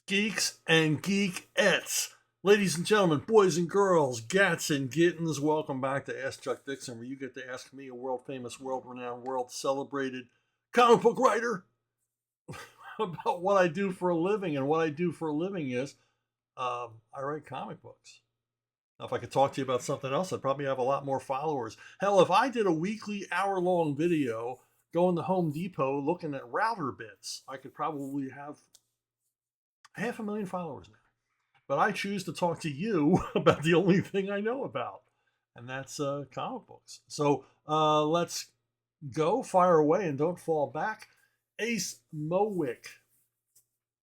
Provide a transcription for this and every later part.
Geeks and geekettes. Ladies and gentlemen, boys and girls, gats and gittens, welcome back to Ask Chuck Dixon, where you get to ask me, a world famous, world renowned, world celebrated comic book writer, about what I do for a living. And what I do for a living is I write comic books. Now, if I could talk to you about something else, I'd probably have a lot more followers. Hell, if I did a weekly hour-long video going to Home Depot looking at router bits, I could probably have 500,000 followers now. But I choose to talk to you about the only thing I know about, and that's comic books. So let's go, fire away, and don't fall back. Ace Mowick.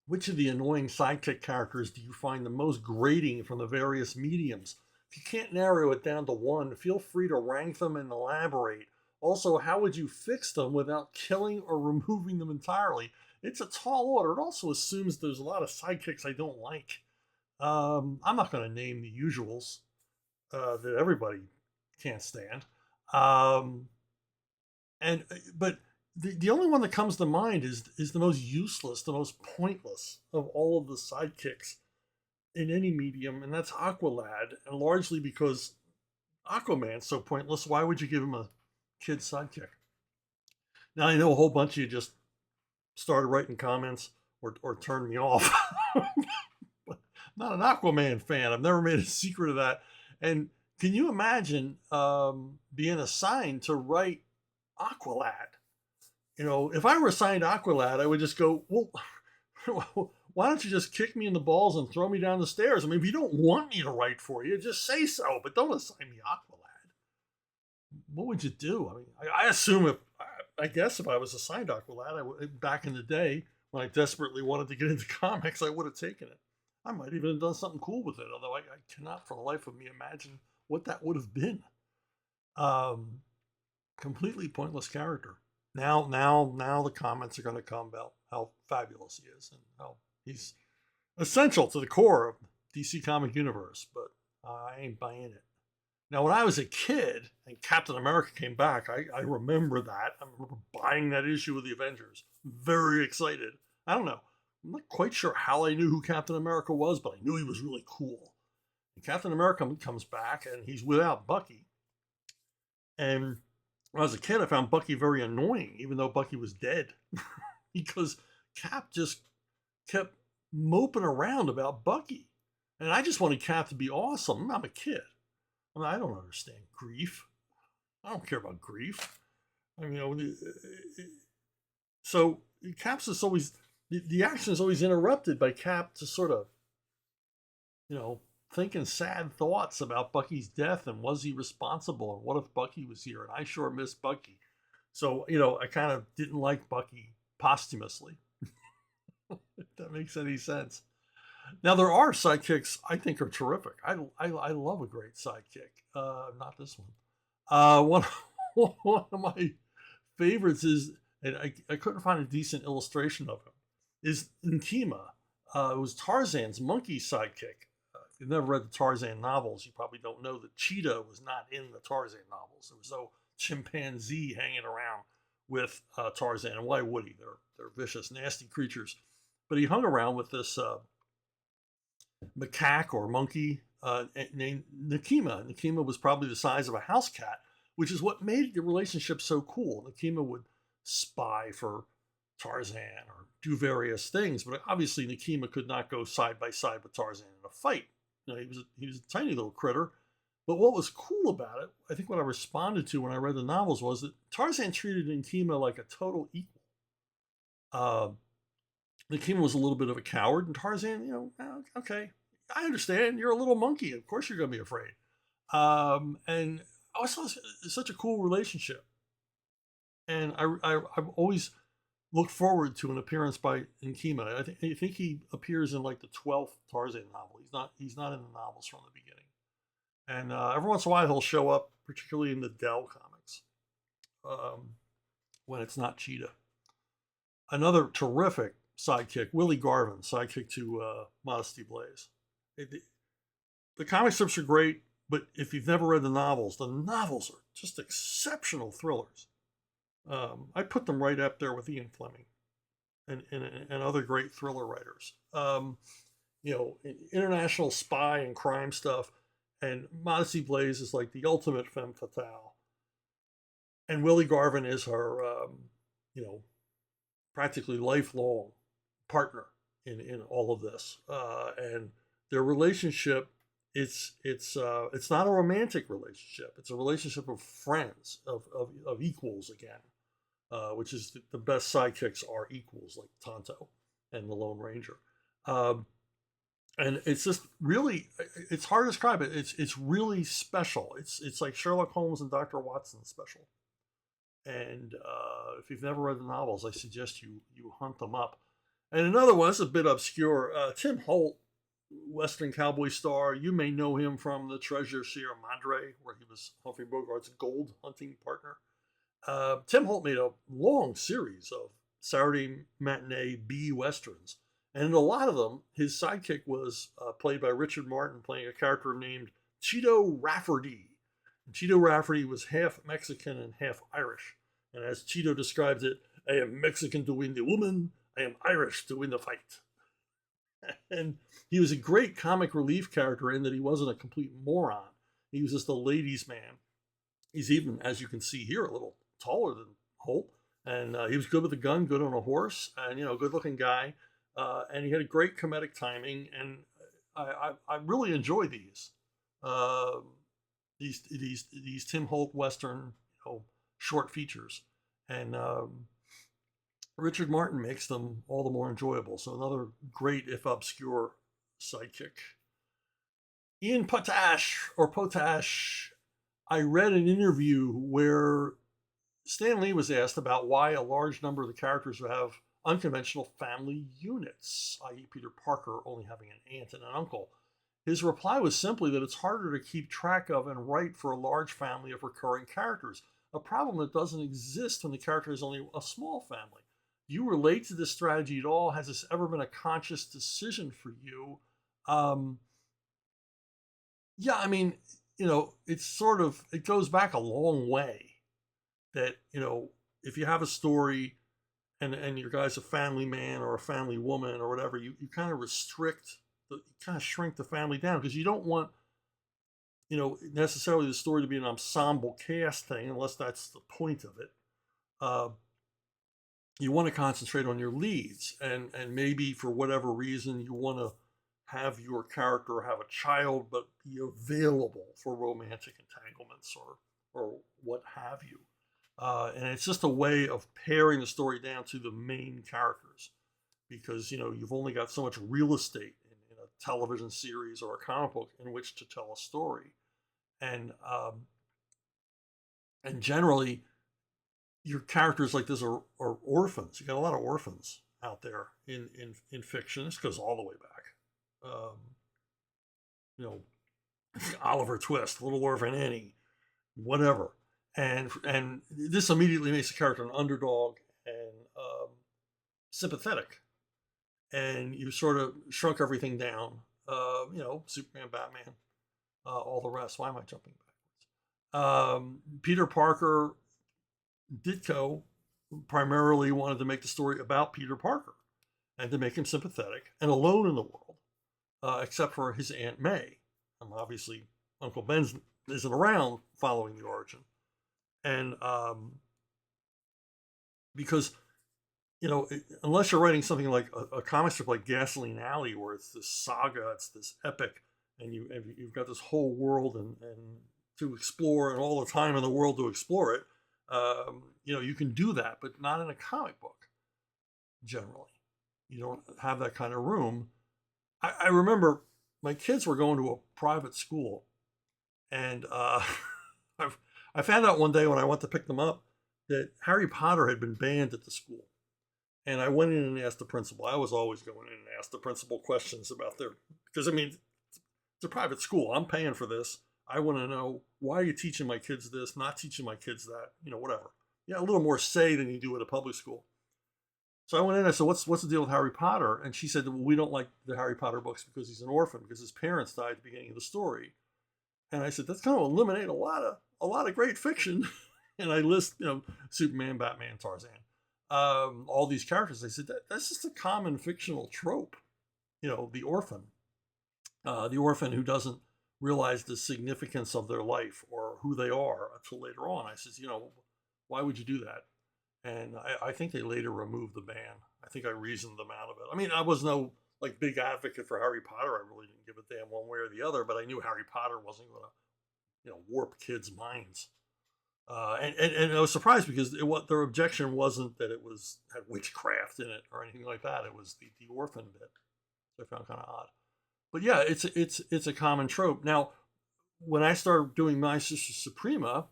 Which of the annoying sidekick characters do you find the most grating from the various mediums? If you can't narrow it down to one, feel free to rank them and elaborate. Also, how would you fix them without killing or removing them entirely? It's a tall order. It also assumes there's a lot of sidekicks I don't like. I'm not going to name the usuals that everybody can't stand. But the only one that comes to mind is the most useless, the most pointless of all of the sidekicks in any medium, and that's Aqualad. And largely because Aquaman's so pointless, why would you give him a kid's sidekick? Now, I know a whole bunch of you just started writing comments or turned me off. Not an Aquaman fan. I've never made a secret of that. And can you imagine being assigned to write Aqualad? You know, if I were assigned Aqualad, I would just go, well, why don't you just kick me in the balls and throw me down the stairs? I mean, if you don't want me to write for you, just say so, but don't assign me Aqualad. What would you do? I mean, I assume I guess if I was assigned Aqualad, back in the day when I desperately wanted to get into comics, I would have taken it. I might even have done something cool with it, although I cannot for the life of me imagine what that would have been. Completely pointless character. Now the comments are going to come about how fabulous he is and how he's essential to the core of DC Comic Universe, but I ain't buying it. Now, when I was a kid and Captain America came back, I remember that. I remember buying that issue of the Avengers. Very excited. I don't know. I'm not quite sure how I knew who Captain America was, but I knew he was really cool. And Captain America comes back, and he's without Bucky. And when I was a kid, I found Bucky very annoying, even though Bucky was dead. Because Cap just kept moping around about Bucky. And I just wanted Cap to be awesome. I'm a kid. I mean, I don't understand grief. I don't care about grief. I mean, so Cap's just always... The action is always interrupted by Cap just sort of, thinking sad thoughts about Bucky's death and was he responsible and what if Bucky was here? And I sure miss Bucky. So, I kind of didn't like Bucky posthumously, if that makes any sense. Now, there are sidekicks I think are terrific. I love a great sidekick. Not this one. One of my favorites is, and I couldn't find a decent illustration of him, is Nkema. It was Tarzan's monkey sidekick. If you've never read the Tarzan novels, you probably don't know that Cheetah was not in the Tarzan novels. There was no chimpanzee hanging around with Tarzan. And why would he? They're vicious, nasty creatures. But he hung around with this macaque or monkey named Nkema. Nkema was probably the size of a house cat, which is what made the relationship so cool. Nkema would spy for Tarzan or do various things, but obviously Nkema could not go side by side with Tarzan in a fight. He was a tiny little critter. But what was cool about it, I think what I responded to when I read the novels, was that Tarzan treated Nkema like a total equal. Nkema was a little bit of a coward, and Tarzan, okay, I understand. You're a little monkey. Of course you're going to be afraid. And I always thought it was such a cool relationship. And I've always look forward to an appearance by Nkema. I think he appears in like the 12th Tarzan novel. He's not in the novels from the beginning. And every once in a while he'll show up, particularly in the Dell comics, when it's not Cheetah. Another terrific sidekick, Willie Garvin, sidekick to Modesty Blaze. The comic strips are great, but if you've never read the novels are just exceptional thrillers. I put them right up there with Ian Fleming. and other great thriller writers. International spy and crime stuff. And Modesty Blaise is like the ultimate femme fatale. And Willie Garvin is her, you know, practically lifelong partner in all of this. And their relationship, it's not a romantic relationship. It's a relationship of friends, of equals again, which is the best sidekicks are equals, like Tonto and the Lone Ranger. And it's just really, it's hard to describe it. It's really special. It's like Sherlock Holmes and Dr. Watson special. And if you've never read the novels, I suggest you hunt them up. And another one, it's a bit obscure. Tim Holt, Western cowboy star. You may know him from The Treasure Sierra Madre, where he was Humphrey Bogart's gold hunting partner. Tim Holt made a long series of Saturday matinee B westerns, and in a lot of them, his sidekick was played by Richard Martin, playing a character named Cheeto Rafferty. And Cheeto Rafferty was half Mexican and half Irish. And as Cheeto describes it, I am Mexican to win the woman, I am Irish to win the fight. And he was a great comic relief character in that he wasn't a complete moron. He was just a ladies' man. He's even, as you can see here, a little taller than Holt. And he was good with a gun, good on a horse, and, good looking guy. And he had a great comedic timing. And I really enjoy these. These Tim Holt Western, short features. And Richard Martin makes them all the more enjoyable. So another great, if obscure, sidekick. Ian Potash, I read an interview where Stan Lee was asked about why a large number of the characters would have unconventional family units, i.e. Peter Parker only having an aunt and an uncle. His reply was simply that it's harder to keep track of and write for a large family of recurring characters, a problem that doesn't exist when the character is only a small family. Do you relate to this strategy at all? Has this ever been a conscious decision for you? Yeah, I mean, it goes back a long way that, if you have a story and your guy's a family man or a family woman or whatever, you kind of shrink the family down, because you don't want, necessarily the story to be an ensemble cast thing, unless that's the point of it. You want to concentrate on your leads, and maybe for whatever reason you want to have your character have a child but be available for romantic entanglements or what have you. And it's just a way of paring the story down to the main characters, because you've only got so much real estate in a television series or a comic book in which to tell a story. And generally your characters like this are orphans. You got a lot of orphans out there in fiction. This goes all the way back. Oliver Twist, Little Orphan Annie, whatever. And this immediately makes the character an underdog and sympathetic. And you sort of shrunk everything down. Superman, Batman, all the rest. Why am I jumping backwards? Peter Parker, Ditko primarily wanted to make the story about Peter Parker and to make him sympathetic and alone in the world, except for his Aunt May. Obviously, Uncle Ben isn't around following the origin. And because, unless you're writing something like a comic strip like Gasoline Alley, where it's this saga, it's this epic, and you've got this whole world and to explore and all the time in the world to explore it, you can do that, but not in a comic book. Generally, you don't have that kind of room. I remember my kids were going to a private school, and I found out one day when I went to pick them up that Harry Potter had been banned at the school. And I went in and asked the principal. I was always going in and ask the principal questions about because it's a private school. I'm paying for this. I want to know, why are you teaching my kids this, not teaching my kids that, whatever. A little more say than you do at a public school. So I went in and I said, what's the deal with Harry Potter? And she said, well, we don't like the Harry Potter books because he's an orphan, because his parents died at the beginning of the story. And I said, that's going to eliminate a lot of great fiction. And I list, Superman, Batman, Tarzan. all these characters. They said that's just a common fictional trope. The orphan who doesn't realize the significance of their life or who they are until later on. I says, why would you do that? And I think they later removed the ban. I think I reasoned them out of it. I mean, I was no like big advocate for Harry Potter. I really didn't give a damn one way or the other, but I knew Harry Potter wasn't going to, warp kids' minds. And I was surprised because their objection wasn't that it had witchcraft in it or anything like that. It was the orphan bit. So I found kind of odd. But yeah, it's a common trope. Now, when I started doing My Sister Suprema,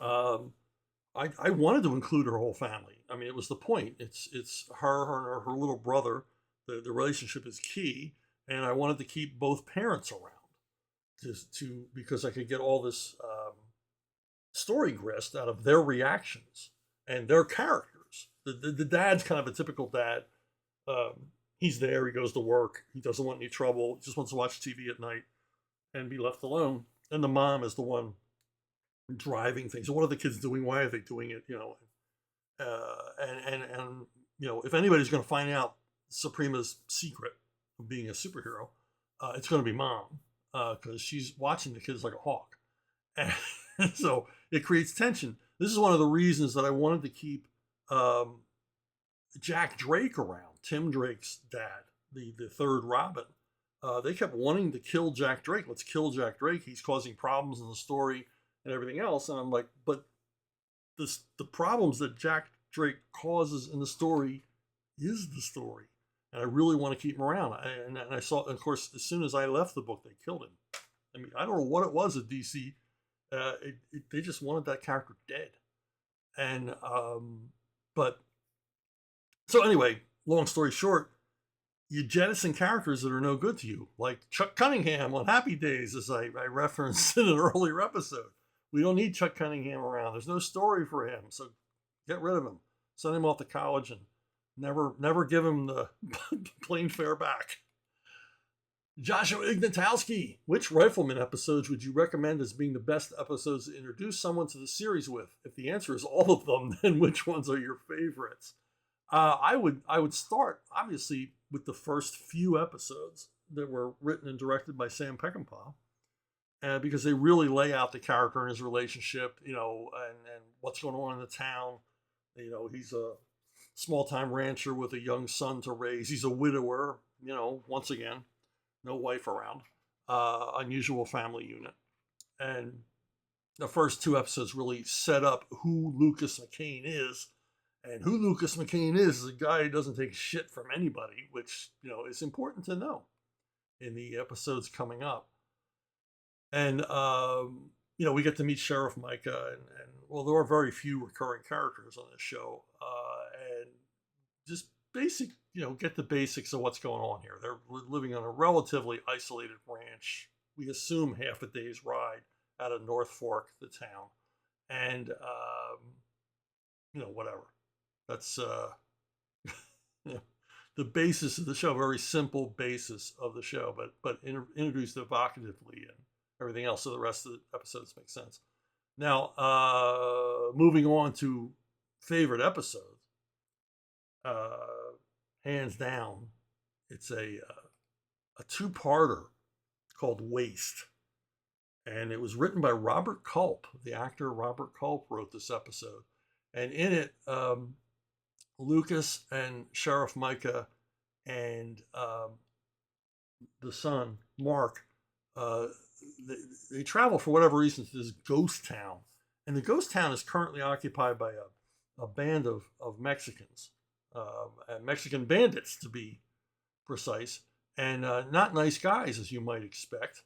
I wanted to include her whole family. I mean, it was the point. It's her and her little brother. The relationship is key, and I wanted to keep both parents around, because I could get all this story grist out of their reactions and their characters. The dad's kind of a typical dad. He's there. He goes to work. He doesn't want any trouble. He just wants to watch TV at night and be left alone. And the mom is the one driving things. What are the kids doing? Why are they doing it? If anybody's going to find out Suprema's secret of being a superhero, it's going to be mom, because she's watching the kids like a hawk. And so it creates tension. This is one of the reasons that I wanted to keep Jack Drake around, Tim Drake's dad, the third Robin. They kept wanting to kill Jack Drake. Let's kill Jack Drake. He's causing problems in the story and everything else. And I'm like, but the problems that Jack Drake causes in the story is the story. And I really want to keep him around. And I saw, of course, as soon as I left the book, they killed him. I mean, I don't know what it was at DC. They just wanted that character dead. And, so anyway, long story short, you jettison characters that are no good to you, like Chuck Cunningham on Happy Days, as I referenced in an earlier episode. We don't need Chuck Cunningham around. There's no story for him, so get rid of him. Send him off to college and never give him the plane fare back. Joshua Ignatowski, which Rifleman episodes would you recommend as being the best episodes to introduce someone to the series with? If the answer is all of them, then which ones are your favorites? I would start, obviously, with the first few episodes that were written and directed by Sam Peckinpah, because they really lay out the character and his relationship, and what's going on in the town. He's a small-time rancher with a young son to raise. He's a widower, once again, no wife around, unusual family unit. And the first two episodes really set up who Lucas McCain is. And who Lucas McCain is a guy who doesn't take shit from anybody, which, is important to know in the episodes coming up. And, we get to meet Sheriff Micah, and there are very few recurring characters on this show. And just basic, get the basics of what's going on here. They're living on a relatively isolated ranch. We assume half a day's ride out of North Fork, the town. And, whatever. That's the basis of the show, very simple basis of the show, but introduced evocatively and everything else, so the rest of the episodes make sense. Now, moving on to favorite episodes, hands down, it's a two-parter called Waste, and it was written by Robert Culp. The actor Robert Culp wrote this episode, and in it, Lucas and Sheriff Micah and the son, Mark, they travel for whatever reason to this ghost town. And the ghost town is currently occupied by a band of Mexicans, Mexican bandits to be precise, and not nice guys as you might expect.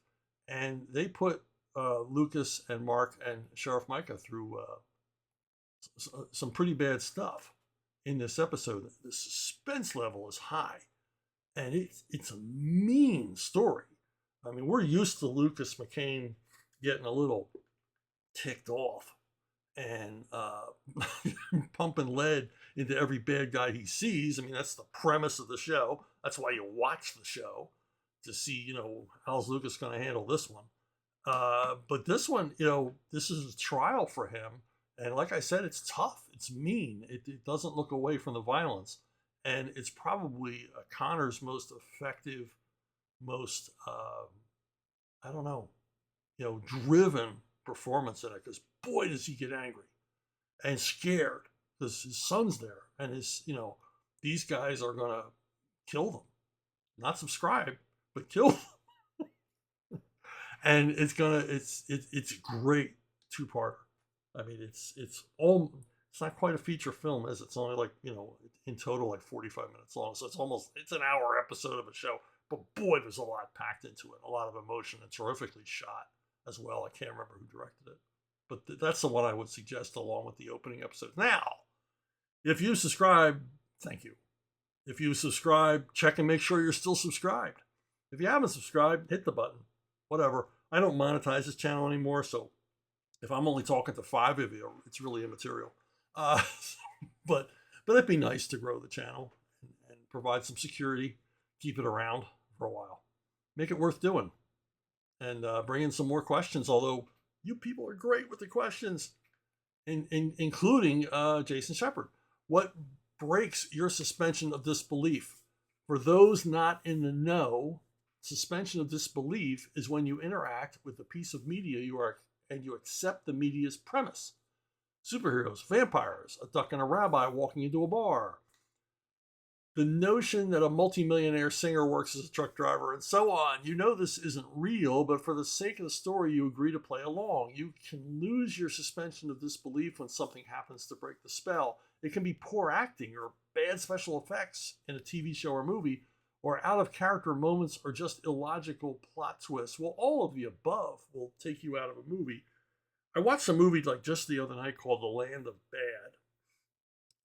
And they put Lucas and Mark and Sheriff Micah through some pretty bad stuff. In this episode, the suspense level is high, and it's a mean story. I mean, we're used to Lucas McCain getting a little ticked off and pumping lead into every bad guy he sees. I mean, that's the premise of the show. That's why you watch the show, to see, how's Lucas going to handle this one. But this one, this is a trial for him, And like I said, it's tough. It's mean. It doesn't look away from the violence. And it's probably Connor's most effective, most, I don't know, driven performance in it. Because boy, does he get angry and scared because his son's there. And these guys are going to kill them. Not subscribe, but kill them. And it's great two-parter. I mean, it's not quite a feature film, as it's only like, in total like 45 minutes long. So it's an hour episode of a show. But boy, there's a lot packed into it. A lot of emotion and terrifically shot as well. I can't remember who directed it. But that's the one I would suggest along with the opening episode. Now, if you subscribe, thank you. If you subscribe, check and make sure you're still subscribed. If you haven't subscribed, hit the button. Whatever. I don't monetize this channel anymore, so if I'm only talking to 5 of you, it's really immaterial. But it'd be nice to grow the channel and provide some security, keep it around for a while, make it worth doing, and bring in some more questions. Although you people are great with the questions, including Jason Shepard. What breaks your suspension of disbelief? For those not in the know, suspension of disbelief is when you interact with a piece of media and you accept the media's premise. Superheroes, vampires, a duck and a rabbi walking into a bar. The notion that a multimillionaire singer works as a truck driver and so on. You know this isn't real, but for the sake of the story, you agree to play along. You can lose your suspension of disbelief when something happens to break the spell. It can be poor acting or bad special effects in a TV show or movie, or out of character moments, or just illogical plot twists. Well, all of the above will take you out of a movie. I watched a movie like just the other night called The Land of Bad,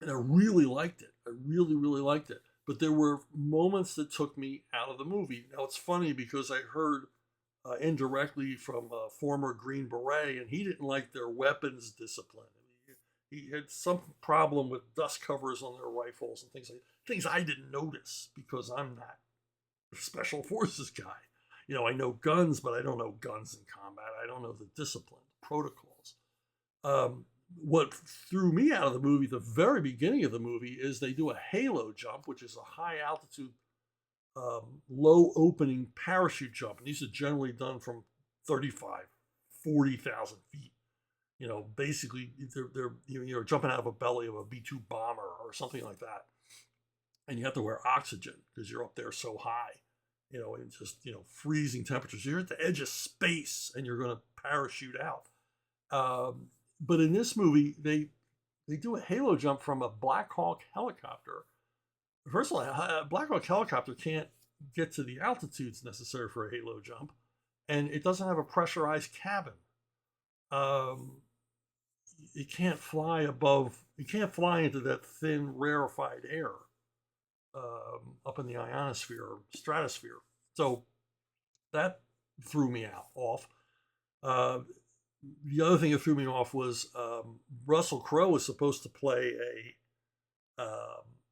and I really liked it. I really, really liked it. But there were moments that took me out of the movie. Now, it's funny because I heard indirectly from a former Green Beret, and he didn't like their weapons discipline. He had some problem with dust covers on their rifles and things I didn't notice because I'm not a special forces guy. I know guns, but I don't know guns in combat. I don't know the discipline, protocols. What threw me out of the movie, the very beginning of the movie, is they do a halo jump, which is a high altitude, low opening parachute jump. And these are generally done from 35, 40,000 feet. Basically you're jumping out of a belly of a B-2 bomber or something like that. And you have to wear oxygen because you're up there so high, in just, freezing temperatures. You're at the edge of space and you're going to parachute out. But in this movie, they do a halo jump from a Black Hawk helicopter. First of all, a Black Hawk helicopter can't get to the altitudes necessary for a halo jump, and it doesn't have a pressurized cabin. It can't fly into that thin, rarefied air up in the ionosphere or stratosphere. So that threw me off. The other thing that threw me off was Russell Crowe was supposed to play a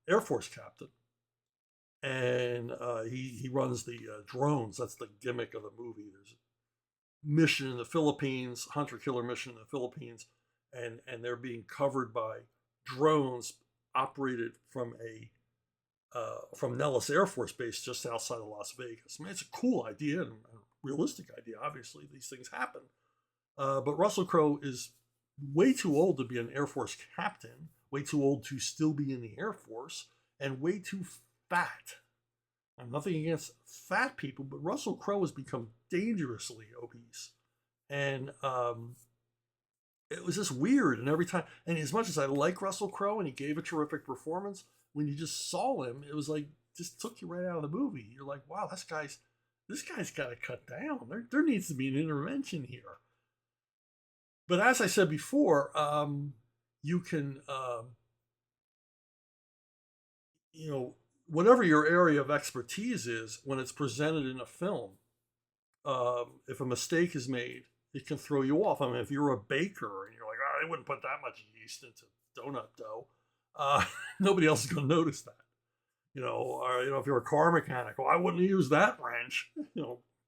Air Force captain, and he runs the drones. That's the gimmick of the movie. There's a mission in the Philippines, hunter-killer mission in the Philippines, and they're being covered by drones operated from from Nellis Air Force Base just outside of Las Vegas. I mean, it's a cool idea and a realistic idea. Obviously, these things happen. But Russell Crowe is way too old to be an Air Force captain, way too old to still be in the Air Force, and way too fat. I'm nothing against fat people, but Russell Crowe has become dangerously obese. And it was just weird. And every time, and as much as I like Russell Crowe and he gave a terrific performance, when you just saw him, it was like, just took you right out of the movie. You're like, wow, this guy's got to cut down. There needs to be an intervention here. But as I said before, you can, whatever your area of expertise is, when it's presented in a film, if a mistake is made, it can throw you off. I mean, if you're a baker and you're like, oh, I wouldn't put that much yeast into donut dough, nobody else is going to notice that. Or if you're a car mechanic, well, I wouldn't use that wrench.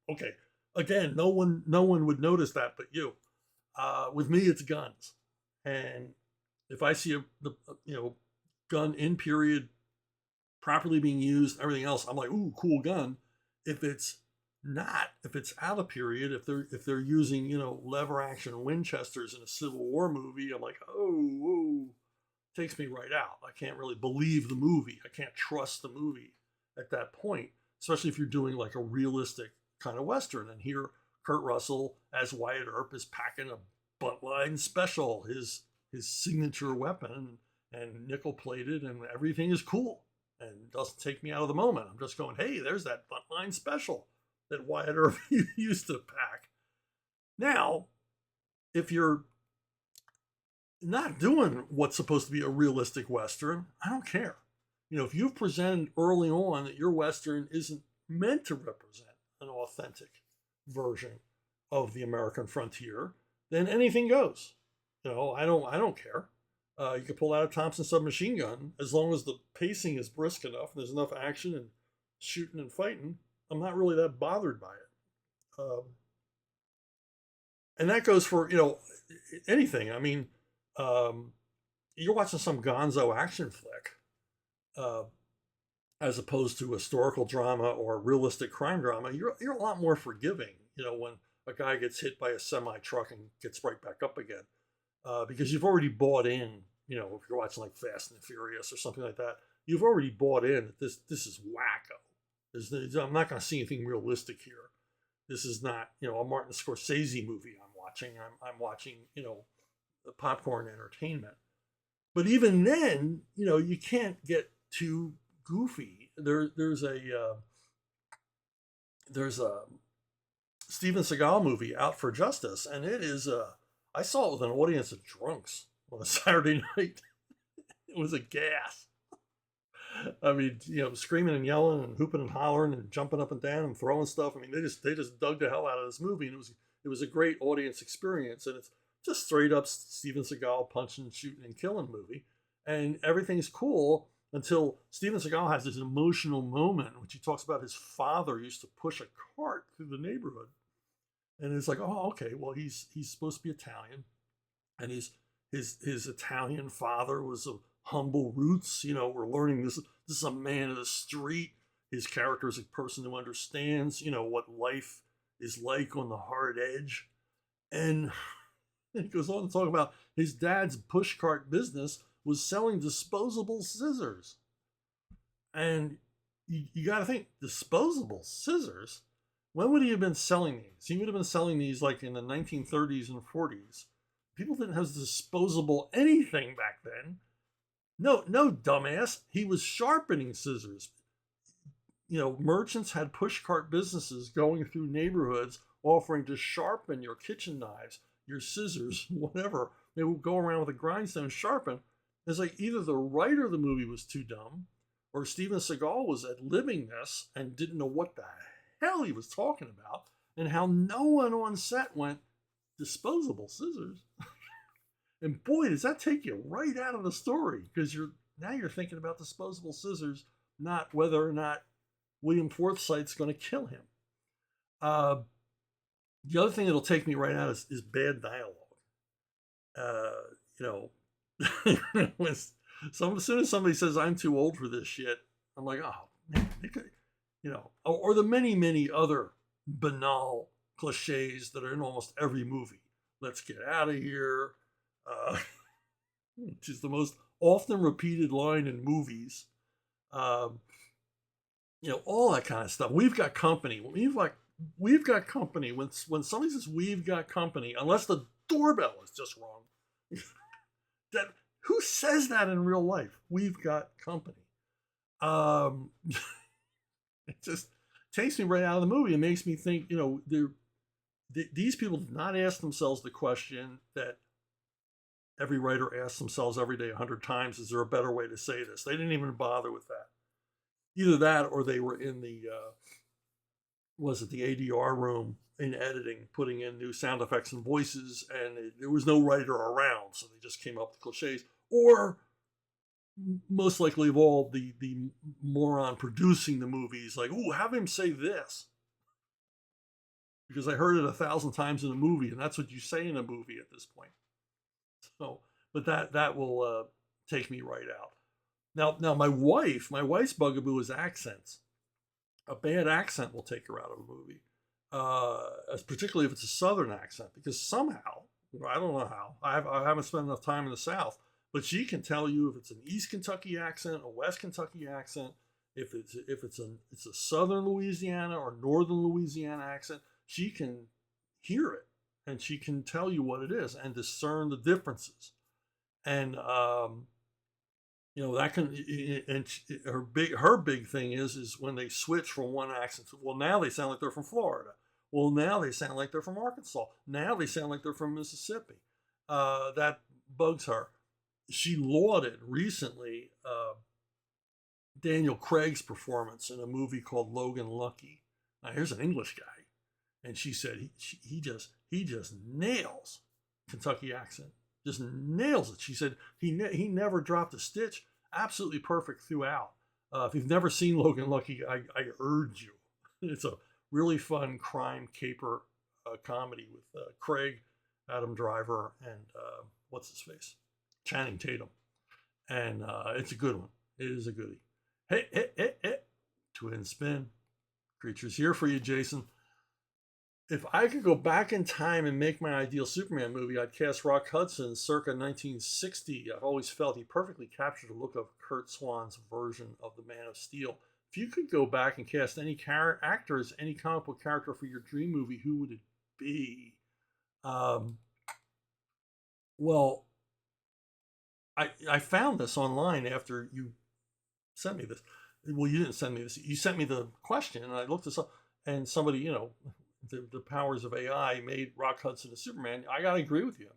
Okay. Again, no one would notice that but you. With me, it's guns. And if I see a gun in period properly being used, everything else, I'm like, ooh, cool gun. If it's not, if it's out of period, if they're using lever action Winchesters in a Civil War movie, I'm like, oh, whoa, takes me right out. I can't really believe the movie. I can't trust the movie at that point, especially if you're doing like a realistic kind of Western. And here, Kurt Russell as Wyatt Earp is packing a buttline special, his signature weapon, and nickel plated, and everything is cool and doesn't take me out of the moment. I'm just going, hey, there's that buttline special that Wyatt Earp used to pack. Now, if you're not doing what's supposed to be a realistic Western, I don't care. If you've presented early on that your Western isn't meant to represent an authentic version of the American frontier, then anything goes. I don't care. You can pull out a Thompson submachine gun as long as the pacing is brisk enough and there's enough action and shooting and fighting. I'm not really that bothered by it. And that goes for anything. I mean, you're watching some gonzo action flick, as opposed to historical drama or realistic crime drama. You're a lot more forgiving. When a guy gets hit by a semi truck and gets right back up again, because you've already bought in. If you're watching like Fast and the Furious or something like that, you've already bought in that this is wacko. I'm not going to see anything realistic here. This is not a Martin Scorsese movie I'm watching. I'm watching popcorn entertainment. But even then, you can't get too goofy. There's a Steven Seagal movie, Out for Justice, and it is I saw it with an audience of drunks on a Saturday night. It was a gas. I mean, screaming and yelling and hooping and hollering and jumping up and down and throwing stuff. I mean, they just dug the hell out of this movie, and it was a great audience experience. And it's just straight up Steven Seagal punching, shooting, and killing movie, and everything's cool until Steven Seagal has this emotional moment in which he talks about his father used to push a cart through the neighborhood, and it's like, oh, okay, well he's supposed to be Italian, and his Italian father was of humble roots. We're learning this is a man of the street. His character is a person who understands what life is like on the hard edge, and he goes on to talk about his dad's pushcart business was selling disposable scissors. And you got to think, disposable scissors? When would he have been selling these? He would have been selling these like in the 1930s and 40s. People didn't have disposable anything back then. No, dumbass. He was sharpening scissors. Merchants had pushcart businesses going through neighborhoods offering to sharpen your kitchen knives, your scissors, whatever. They would go around with a grindstone, sharpen. It's like either the writer of the movie was too dumb, or Steven Seagal was ad-libbing this and didn't know what the hell he was talking about, and how no one on set went, disposable scissors. And boy, does that take you right out of the story, because you're thinking about disposable scissors, not whether or not William Forsythe's going to kill him. The other thing that'll take me right out is bad dialogue. As soon as somebody says I'm too old for this shit, I'm like, oh man, or the many other banal cliches that are in almost every movie. Let's get out of here, which is the most often repeated line in movies. All that kind of stuff. We've got company. We've got company. When somebody says we've got company, unless the doorbell is just wrong, that who says that in real life? We've got company. It just takes me right out of the movie. It makes me think, these people did not ask themselves the question that every writer asks themselves every day 100 times: is there a better way to say this? They didn't even bother with that. Either that, or they were in the the ADR room in editing, putting in new sound effects and voices, and there was no writer around, so they just came up with cliches. Or most likely of all, the moron producing the movies, like, ooh, have him say this, because I heard it 1,000 times in a movie, and that's what you say in a movie at this point. So but that will take me right out. Now my wife's bugaboo is accents. A bad accent will take her out of a movie, particularly if it's a Southern accent, because somehow, I don't know how, I haven't spent enough time in the South, but she can tell you if it's an East Kentucky accent, a West Kentucky accent, if it's a Southern Louisiana or Northern Louisiana accent. She can hear it, and she can tell you what it is and discern the differences. And that can, and her big thing is when they switch from one accent to, well, now they sound like they're from Florida. Well, now they sound like they're from Arkansas. Now they sound like they're from Mississippi. That bugs her. She lauded recently Daniel Craig's performance in a movie called Logan Lucky. Now here's an English guy, and she said he just nails Kentucky accent. Just nails it. She said he never dropped a stitch. Absolutely perfect throughout. If you've never seen Logan Lucky, I urge you. It's a really fun crime caper comedy with Craig, Adam Driver, and what's his face, Channing Tatum, and it's a good one. It is a goodie. Hey, twin spin. Creatures here for you, Jason. If I could go back in time and make my ideal Superman movie, I'd cast Rock Hudson circa 1960. I've always felt he perfectly captured the look of Kurt Swan's version of the Man of Steel. If you could go back and cast any actor as any comic book character for your dream movie, who would it be? Well, I found this online after you sent me this. Well, you didn't send me this. You sent me the question, and I looked this up, and somebody, the powers of AI made Rock Hudson a Superman. I gotta agree with you.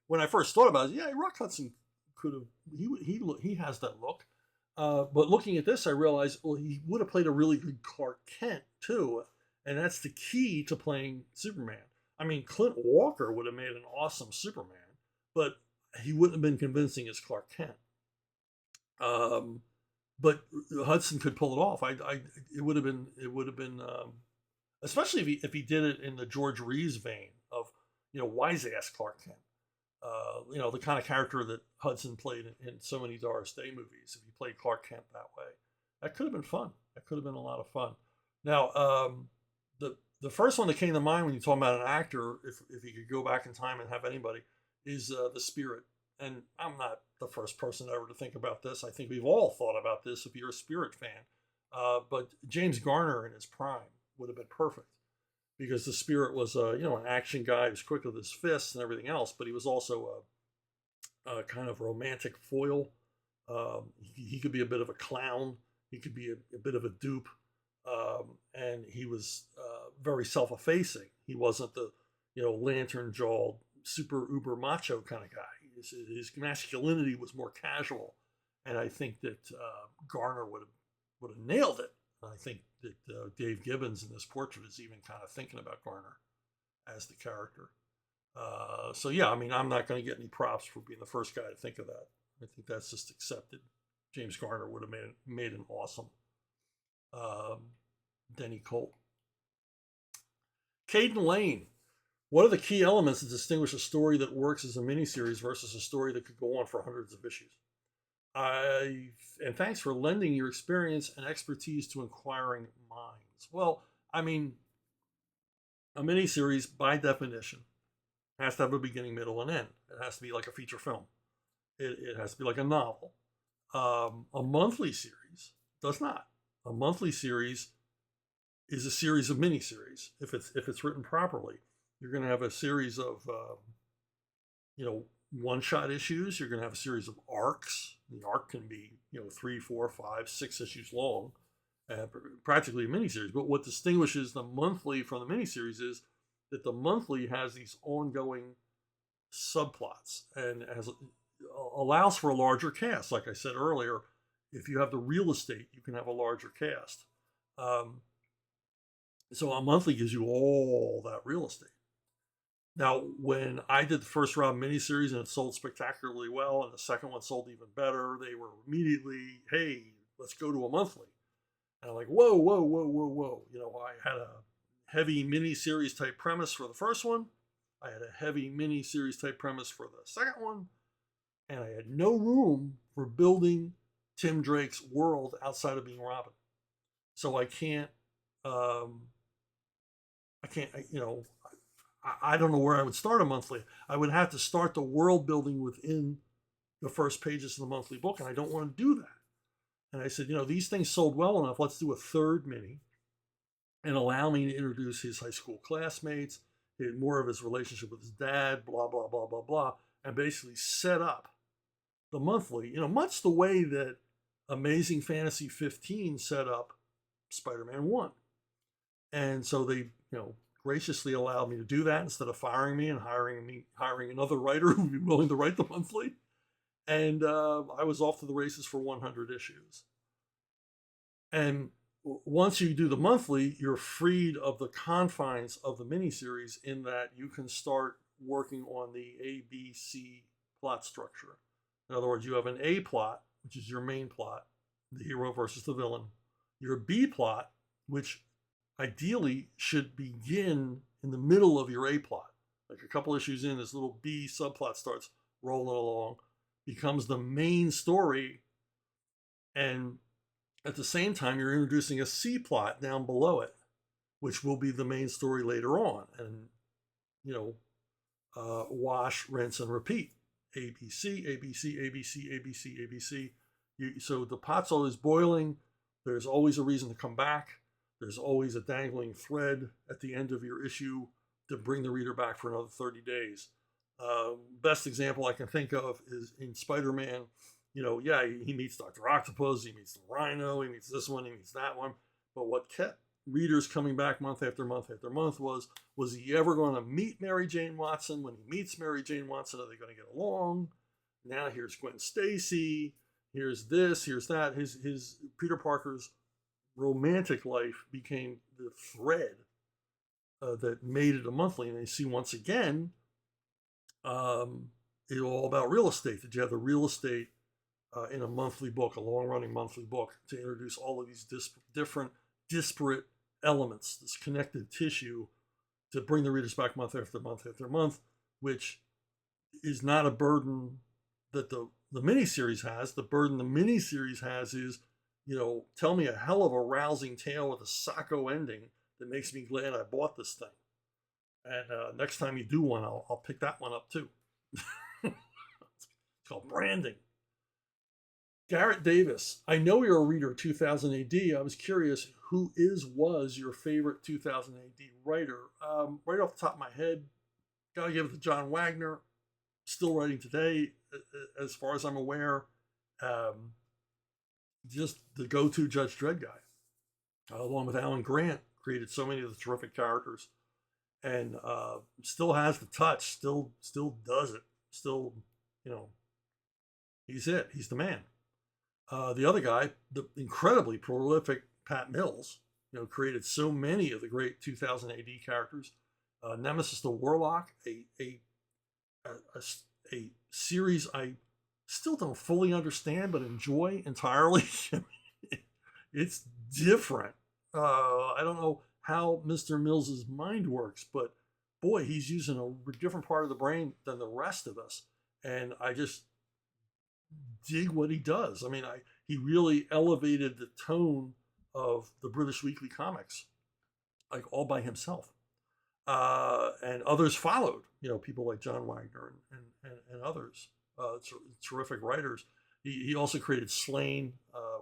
When I first thought about it, yeah, Rock Hudson could have. He has that look. But looking at this, I realized, well, he would have played a really good Clark Kent too, and that's the key to playing Superman. I mean, Clint Walker would have made an awesome Superman, but he wouldn't have been convincing as Clark Kent. But Hudson could pull it off. It would have been. Especially if he did it in the George Reeves vein of, wise ass Clark Kent. The kind of character that Hudson played in so many Doris Day movies. If he played Clark Kent that way, that could have been fun. That could have been a lot of fun. Now, the first one that came to mind when you talk about an actor, if you could go back in time and have anybody, is the Spirit. And I'm not the first person ever to think about this. I think we've all thought about this if you're a Spirit fan. But James Garner in his prime would have been perfect, because the Spirit was an action guy who was quick with his fists and everything else, but he was also a kind of romantic foil. He could be a bit of a clown. He could be a bit of a dupe, and he was very self-effacing. He wasn't the lantern-jawed, super uber macho kind of guy. His masculinity was more casual, and I think that Garner would have nailed it. I think that Dave Gibbons in this portrait is even kind of thinking about Garner as the character. So yeah, I'm not going to get any props for being the first guy to think of that. I think that's just accepted. James Garner would have made an awesome Denny Colt. Caden Lane. What are the key elements that distinguish a story that works as a miniseries versus a story that could go on for hundreds of issues? And thanks for lending your experience and expertise to inquiring minds. Well, a miniseries, by definition, has to have a beginning, middle, and end. It has to be like a feature film. It has to be like a novel. A monthly series does not. A monthly series is a series of miniseries. If it's written properly, you're going to have a series of one-shot issues. You're going to have a series of arcs. The arc can be 3, 4, 5, 6 issues long, practically a miniseries. But what distinguishes the monthly from the miniseries is that the monthly has these ongoing subplots and allows for a larger cast. Like I said earlier, if you have the real estate, you can have a larger cast. So a monthly gives you all that real estate. Now, when I did the first round miniseries and it sold spectacularly well, and the second one sold even better, they were immediately, hey, let's go to a monthly. And I'm like, whoa. I had a heavy miniseries type premise for the first one. I had a heavy mini-series type premise for the second one, and I had no room for building Tim Drake's world outside of being Robin. So I can't, you know, I don't know where I would start a monthly. I would have to start the world building within the first pages of the monthly book, and I don't want to do that. And I said, you know, these things sold well enough. Let's do a third mini and allow me to introduce his high school classmates, more of his relationship with his dad, blah, blah, blah, blah, blah, and basically set up the monthly, you know, much the way that Amazing Fantasy 15 set up Spider-Man 1. And so they, you know, graciously allowed me to do that instead of firing me and hiring another writer who would be willing to write the monthly. And I was off to the races for 100 issues. And once you do the monthly, you're freed of the confines of the miniseries in that you can start working on the ABC plot structure. In other words, you have an A plot, which is your main plot, the hero versus the villain. Your B plot, which ideally should begin in the middle of your A plot. Like a couple issues in, this little B subplot starts rolling along, becomes the main story, and at the same time, you're introducing a C plot down below it, which will be the main story later on. And, you know, wash, rinse, and repeat. ABC, ABC, ABC, ABC, ABC. So the pot's always boiling. There's always a reason to come back. There's always a dangling thread at the end of your issue to bring the reader back for another 30 days. Best example I can think of is in Spider-Man. You know, yeah, he meets Dr. Octopus, he meets the Rhino, he meets this one, he meets that one. But what kept readers coming back month after month after month was he ever going to meet Mary Jane Watson? When he meets Mary Jane Watson, are they going to get along? Now here's Gwen Stacy, here's this, here's that. His Peter Parker's romantic life became the thread that made it a monthly. And you see once again, it's all about real estate. Did you have the real estate in a monthly book, a long-running monthly book, to introduce all of these different disparate elements, this connective tissue, to bring the readers back month after month after month, which is not a burden that the miniseries has. The burden the miniseries has is, you know, tell me a hell of a rousing tale with a sacco ending that makes me glad I bought this thing. And next time you do one, I'll pick that one up too. It's called branding. Garrett Davis, I know you're a reader of 2000 AD. I was curious, who was your favorite 2000 AD writer? Right off the top of my head, gotta give it to John Wagner. Still writing today, as far as I'm aware. Just the go-to Judge Dredd guy, along with Alan Grant, created so many of the terrific characters, and still has the touch. Still does it. Still, you know, he's it. He's the man. The other guy, the incredibly prolific Pat Mills, you know, created so many of the great 2000 AD characters. Nemesis the Warlock, a series I still don't fully understand but enjoy entirely. It's different. I don't know how Mr. Mills's mind works, but boy, he's using a different part of the brain than the rest of us, and I just dig what he does. I mean, he really elevated the tone of the British weekly comics, like all by himself. And others followed, you know, people like John Wagner and others, terrific writers. He also created Slain,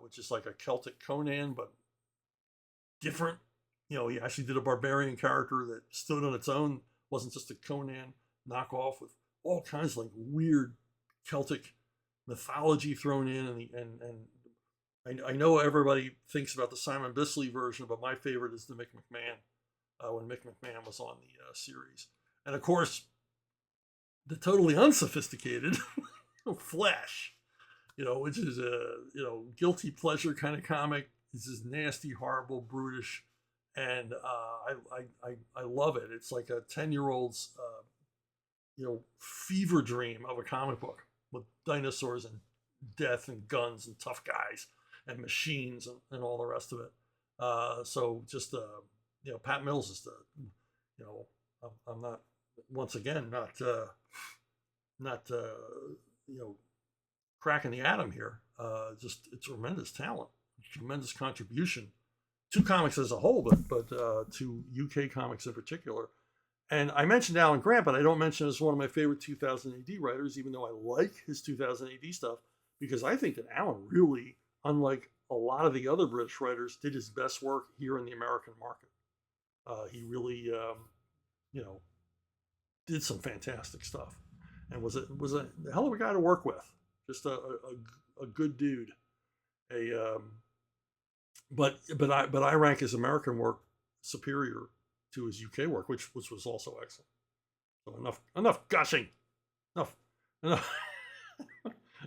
which is like a Celtic Conan, but different. You know, he actually did a barbarian character that stood on its own, wasn't just a Conan knockoff, with all kinds of like weird Celtic mythology thrown in. And I know everybody thinks about the Simon Bisley version, but my favorite is the Mick McMahon, when Mick McMahon was on the series. And of course, the totally unsophisticated Flash, you know, which is a, you know, guilty pleasure kind of comic. This is nasty, horrible, brutish, and I love it. It's like a 10-year-old's you know, fever dream of a comic book with dinosaurs and death and guns and tough guys and machines and all the rest of it. So just you know, Pat Mills is the, you know, I'm not once again, not cracking the atom here. Just a tremendous talent, tremendous contribution to comics as a whole, but to UK comics in particular. And I mentioned Alan Grant, but I don't mention as one of my favorite 2000 AD writers, even though I like his 2000 AD stuff, because I think that Alan really, unlike a lot of the other British writers, did his best work here in the American market. He really, you know, did some fantastic stuff, and was a hell of a guy to work with. Just a good dude. A but I rank his American work superior to his UK work, which was also excellent. So enough gushing, enough enough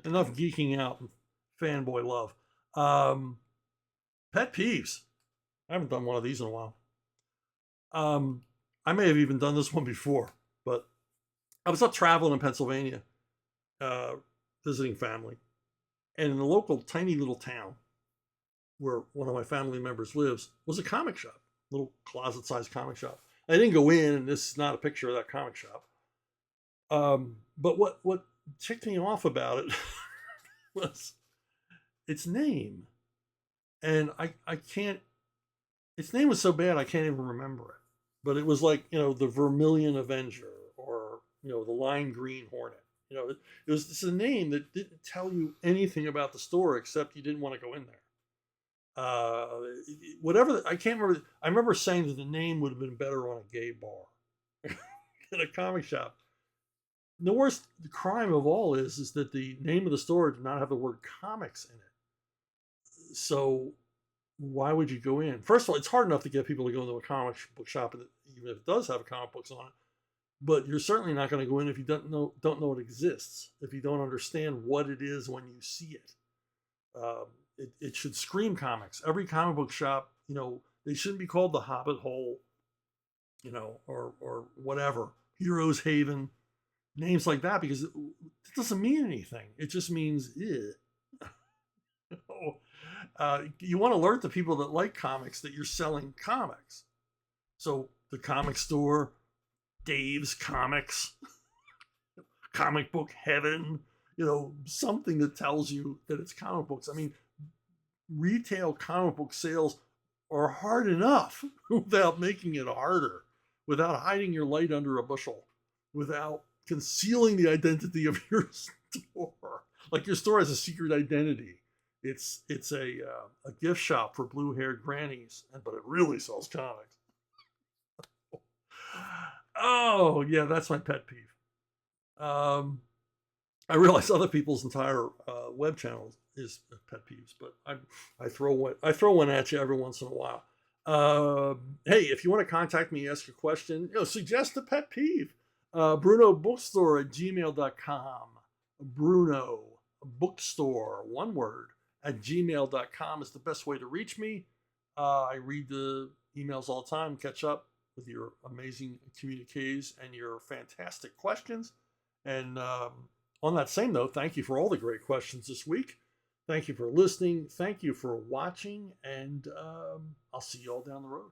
enough geeking out and fanboy love. Pet peeves. I haven't done one of these in a while. I may have even done this one before, but I was up traveling in Pennsylvania, uh, visiting family, and in a local tiny little town where one of my family members lives was a comic shop, little closet-sized comic shop. I didn't go in, and this is not a picture of that comic shop. But what ticked me off about it was its name, and I can't. Its name was so bad I can't even remember it. But it was like the Vermilion Avenger or the Lime Green Hornet. It was just a name that didn't tell you anything about the store except you didn't want to go in there. Whatever I can't remember. I remember saying that the name would have been better on a gay bar than a comic shop. The worst crime of all is that the name of the store did not have the word comics in it. So why would you go in? First of all, it's hard enough to get people to go into a comic book shop, even if it does have comic books on it. But you're certainly not going to go in if you don't know it exists. If you don't understand what it is when you see it. It should scream comics. Every comic book shop, they shouldn't be called the Hobbit Hole, or whatever, Heroes Haven, names like that, because it doesn't mean anything. It just means, you want to alert the people that like comics that you're selling comics. So the comic store, Dave's Comics, Comic Book Heaven, something that tells you that it's comic books. I mean, retail comic book sales are hard enough without making it harder, without hiding your light under a bushel, without concealing the identity of your store. Like your store has a secret identity. It's a gift shop for blue-haired grannies, but it really sells comics. Oh yeah, that's my pet peeve. I realize other people's entire web channels is pet peeves, but I throw one at you every once in a while. Hey, if you want to contact me, ask a question, suggest a pet peeve. Bruno Bookstore at gmail.com. Bruno Bookstore, one word, at gmail.com is the best way to reach me. I read the emails all the time, catch up with your amazing communiques and your fantastic questions. And on that same note, thank you for all the great questions this week. Thank you for listening. Thank you for watching. And I'll see you all down the road.